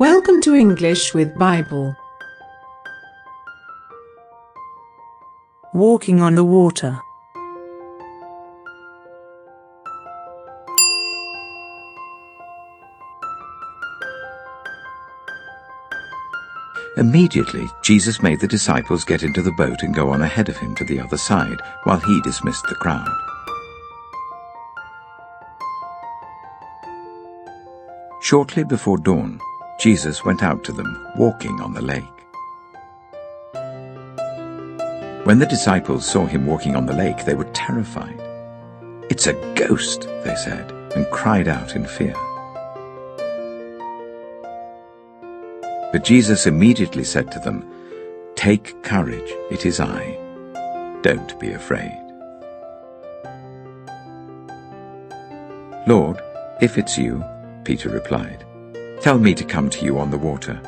Welcome to English with Bible. Walking on the water. Immediately, Jesus made the disciples get into the boat and go on ahead of him to the other side, while he dismissed the crowd. Shortly before dawn, Jesus went out to them, walking on the lake. When the disciples saw him walking on the lake, they were terrified. "It's a ghost," they said, and cried out in fear. But Jesus immediately said to them, "Take courage, it is I. Don't be afraid." "Lord, if it's you," Peter replied, "tell me to come to you on the water."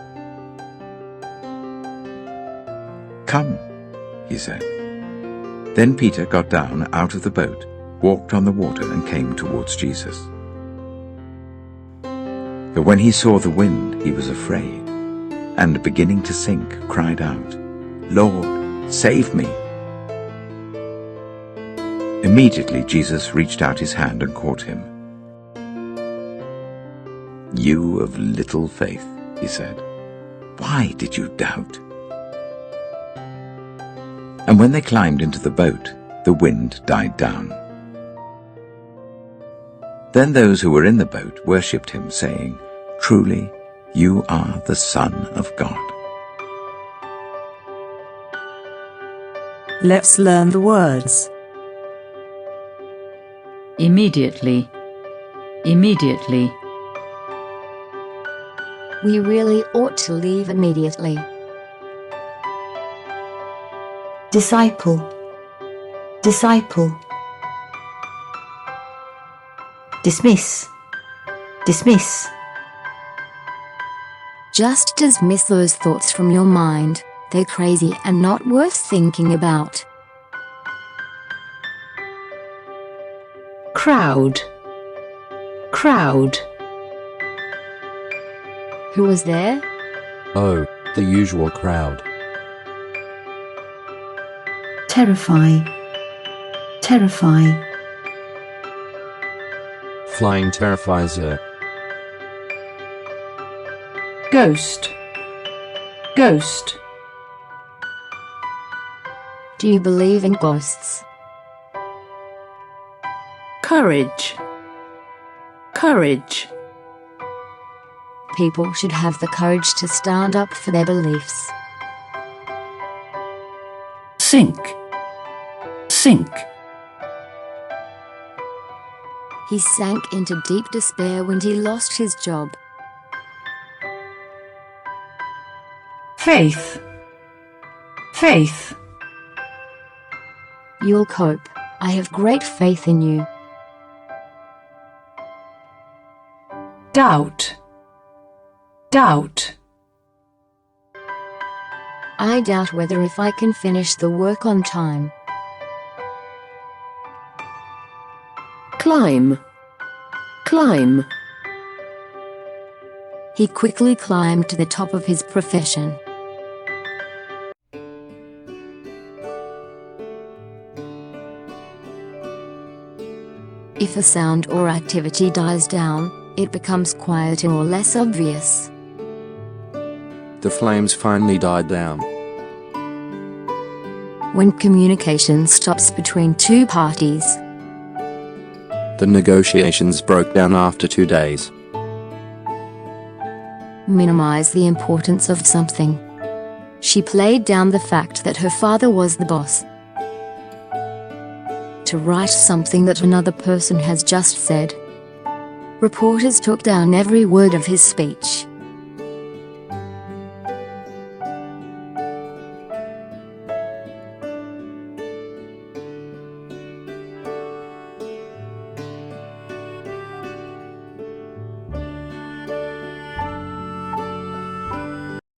"Come," he said. Then Peter got down out of the boat, walked on the water and came towards Jesus. But when he saw the wind, he was afraid, and beginning to sink, cried out, "Lord, save me!" Immediately Jesus reached out his hand and caught him. "You of little faith," he said, "why did you doubt?" And when they climbed into the boat, the wind died down. Then those who were in the boat worshipped him, saying, "Truly, you are the Son of God." Let's learn the words. Immediately. Immediately. We really ought to leave immediately. Disciple. Disciple. Dismiss. Dismiss. Just dismiss those thoughts from your mind. They're crazy and not worth thinking about. Crowd. Crowd. Who was there? Oh, the usual crowd. Terrify. Terrify. Flying terrifizer. Ghost. Ghost. Do you believe in ghosts? Courage. Courage. People should have the courage to stand up for their beliefs. Sink. Sink. He sank into deep despair when he lost his job. Faith. Faith. You'll cope. I have great faith in you. Doubt. Doubt. I doubt whether if I can finish the work on time. Climb. Climb. He quickly climbed to the top of his profession. If a sound or activity dies down, it becomes quieter or less obvious. The flames finally died down. When communication stops between two parties. The negotiations broke down after 2 days. Minimize the importance of something. She played down the fact that her father was the boss. To write something that another person has just said. Reporters took down every word of his speech.